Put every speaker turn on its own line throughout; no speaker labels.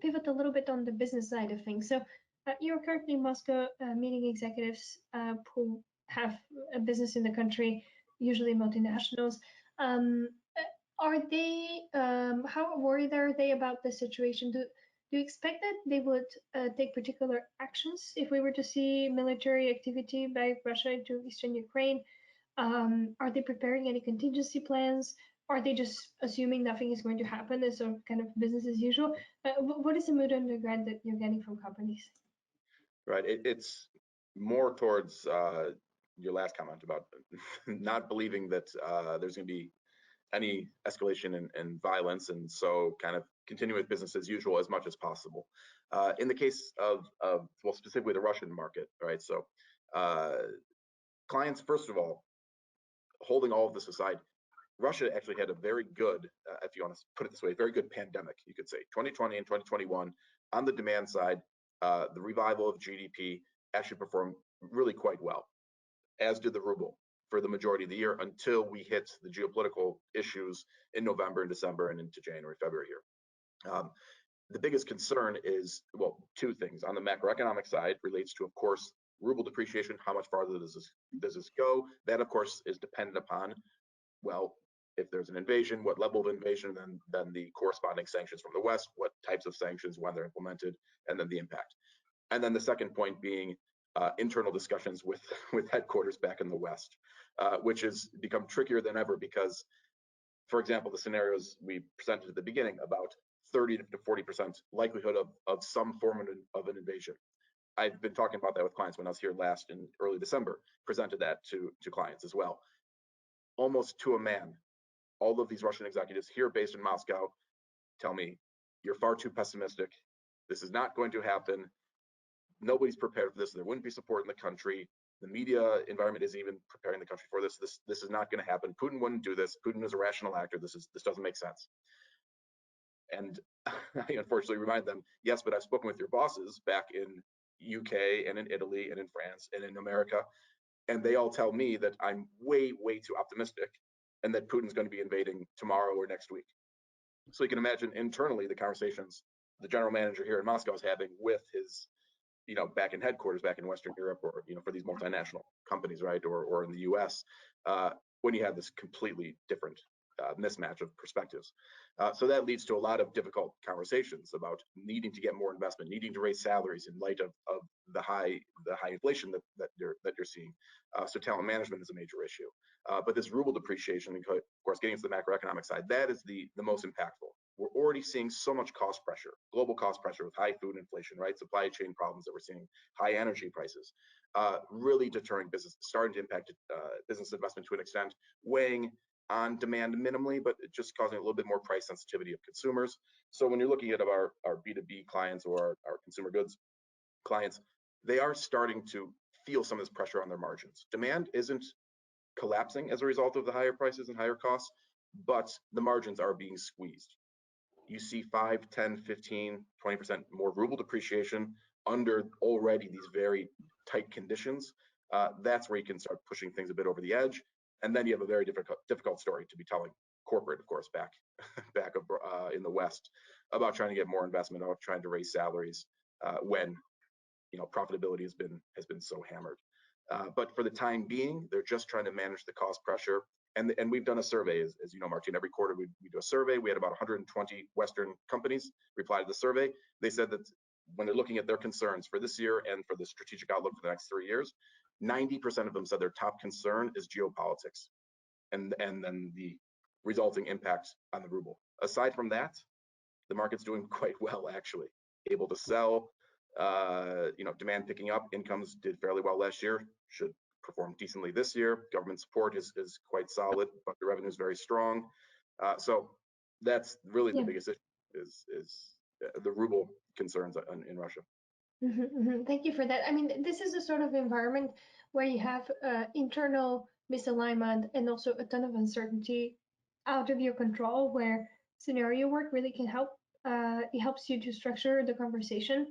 pivot a little bit on the business side of things. So you're currently in Moscow meeting executives who have a business in the country, usually multinationals. Are they, how worried are they about the situation? Do you expect that they would take particular actions if we were to see military activity by Russia into eastern Ukraine? Are they preparing any contingency plans? Are they just assuming nothing is going to happen and so kind of business as usual? What is the mood on the ground that you're getting from companies?
Right, it's more towards your last comment about not believing that there's going to be any escalation and violence, and so kind of continue with business as usual as much as possible. In the case of well, specifically the Russian market, right? So clients, first of all, holding all of this aside, Russia actually had a very good, if you want to put it this way, very good pandemic, you could say. 2020 and 2021, on the demand side, the revival of GDP actually performed really quite well, as did the ruble for the majority of the year until we hit the geopolitical issues in November and December and into January, February here. The biggest concern is, well, two things. On the macroeconomic side relates to, of course, ruble depreciation. How much farther does this go? That, of course, is dependent upon, well, if there's an invasion, what level of invasion, then the corresponding sanctions from the West, what types of sanctions, when they're implemented, and then the impact. And then the second point being internal discussions with headquarters back in the West, which has become trickier than ever because, for example, the scenarios we presented at the beginning about 30 to 40% likelihood of some form of an invasion. I've been talking about that with clients when I was here last in early December, presented that to clients as well. Almost to a man, all of these Russian executives here based in Moscow tell me, you're far too pessimistic. This is not going to happen. Nobody's prepared for this. There wouldn't be support in the country. The media environment is even preparing the country for this. This is not going to happen. Putin wouldn't do this. Putin is a rational actor. This doesn't make sense. And I unfortunately remind them, yes, but I've spoken with your bosses back in UK and in Italy and in France and in America, and they all tell me that I'm way, way too optimistic and that Putin's going to be invading tomorrow or next week. So you can imagine internally the conversations the general manager here in Moscow is having with his, back in headquarters, back in Western Europe, or, for these multinational companies, right, or in the US, when you have this completely different mismatch of perspectives. So that leads to a lot of difficult conversations about needing to get more investment, needing to raise salaries in light of the high inflation that you're seeing. So talent management is a major issue. But this ruble depreciation, of course, getting into the macroeconomic side, that is the most impactful. We're already seeing so much cost pressure, global cost pressure with high food inflation, right? Supply chain problems that we're seeing, high energy prices, really deterring business, starting to impact business investment to an extent, weighing on demand minimally, but just causing a little bit more price sensitivity of consumers. So when you're looking at our B2B clients or our consumer goods clients, they are starting to feel some of this pressure on their margins. Demand isn't collapsing as a result of the higher prices and higher costs, but the margins are being squeezed. You see 5, 10, 15, 20% more ruble depreciation under already these very tight conditions. That's where you can start pushing things a bit over the edge. And then you have a very difficult story to be telling corporate, of course, back in the West, about trying to get more investment, about trying to raise salaries when profitability has been so hammered. But for the time being, they're just trying to manage the cost pressure. And we've done a survey, as you know, Martin. Every quarter we do a survey. We had about 120 Western companies reply to the survey. They said that when they're looking at their concerns for this year and for the strategic outlook for the next 3 years, 90% of them said their top concern is geopolitics and then the resulting impact on the ruble. Aside from that, the market's doing quite well, actually. Able to sell, demand picking up, incomes did fairly well last year, should perform decently this year. Government support is quite solid, but the revenue is very strong. So that's really the biggest issue is the ruble concerns in Russia.
Thank you for that. I mean, this is a sort of environment where you have internal misalignment and also a ton of uncertainty out of your control, where scenario work really can help. It helps you to structure the conversation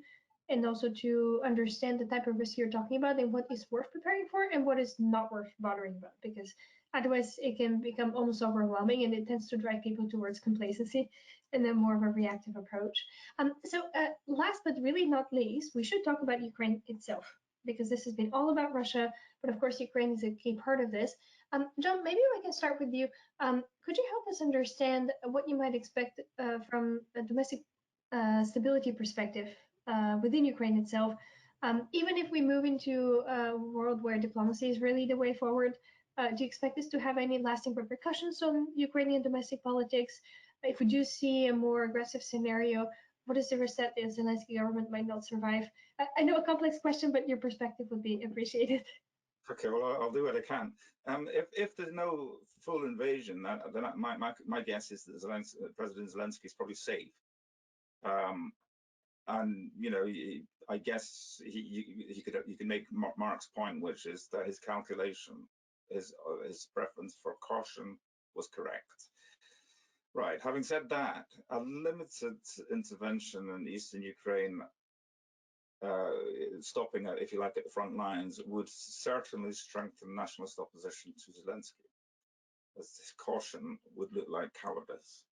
and also to understand the type of risk you're talking about and what is worth preparing for and what is not worth bothering about. Because Otherwise, it can become almost overwhelming, and it tends to drive people towards complacency and then more of a reactive approach. Last but really not least, we should talk about Ukraine itself, because this has been all about Russia, but of course, Ukraine is a key part of this. John, maybe we can start with you. Could you help us understand what you might expect from a domestic stability perspective within Ukraine itself? Even if we move into a world where diplomacy is really the way forward, do you expect this to have any lasting repercussions on Ukrainian domestic politics? If we do see a more aggressive scenario, what is the risk that the Zelensky government might not survive? I know a complex question, but your perspective would be appreciated.
Okay, well, I'll do what I can. If there's no full invasion, then my guess is that President Zelensky is probably safe. And I guess you can make Mark's point, which is that his calculation, his preference for caution was correct. Right. Having said that, a limited intervention in eastern Ukraine, stopping it, if you like, at the front lines, would certainly strengthen nationalist opposition to Zelensky, as this caution would look like cowardice,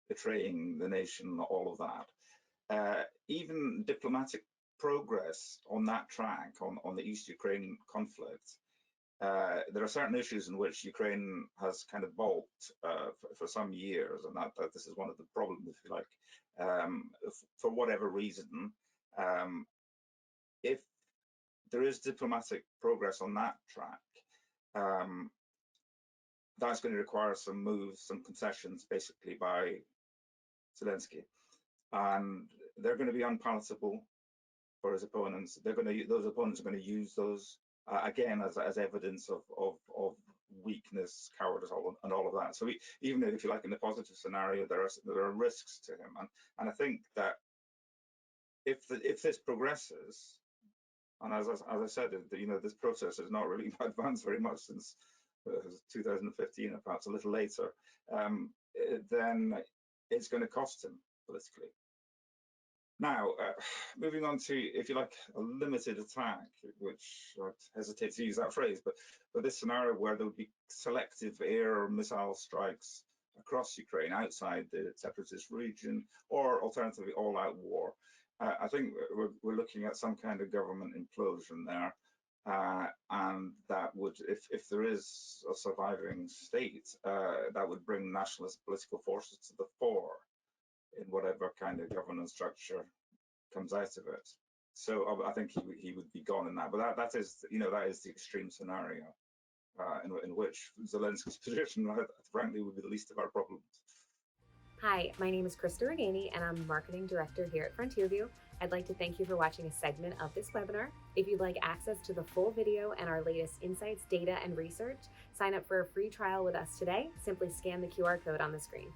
betraying the nation, all of that. Even diplomatic progress on that track, on the East Ukraine conflict, there are certain issues in which Ukraine has kind of balked for some years, and that this is one of the problems, if you like, for whatever reason. If there is diplomatic progress on that track, that's going to require some moves, some concessions, basically, by Zelensky, and they're going to be unpalatable for his opponents. Those opponents are going to use those again as evidence of weakness, cowardice, and all of that. So even if you like, in the positive scenario, there are risks to him, and I think that if this progresses, and as I said, this process has not really advanced very much since 2015, or perhaps a little later, then it's going to cost him politically. Now, moving on to, if you like, a limited attack, which I hesitate to use that phrase, but this scenario where there would be selective air or missile strikes across Ukraine, outside the separatist region, or alternatively all-out war, I think we're looking at some kind of government implosion there, and that would, if there is a surviving state, that would bring nationalist political forces to the fore in whatever kind of governance structure comes out of it. So I think he would be gone in that. But that is the extreme scenario in which Zelensky's position, frankly, would be the least of our problems.
Hi, my name is Krista Reganey, and I'm Marketing Director here at FrontierView. I'd like to thank you for watching a segment of this webinar. If you'd like access to the full video and our latest insights, data, and research, sign up for a free trial with us today. Simply scan the QR code on the screen.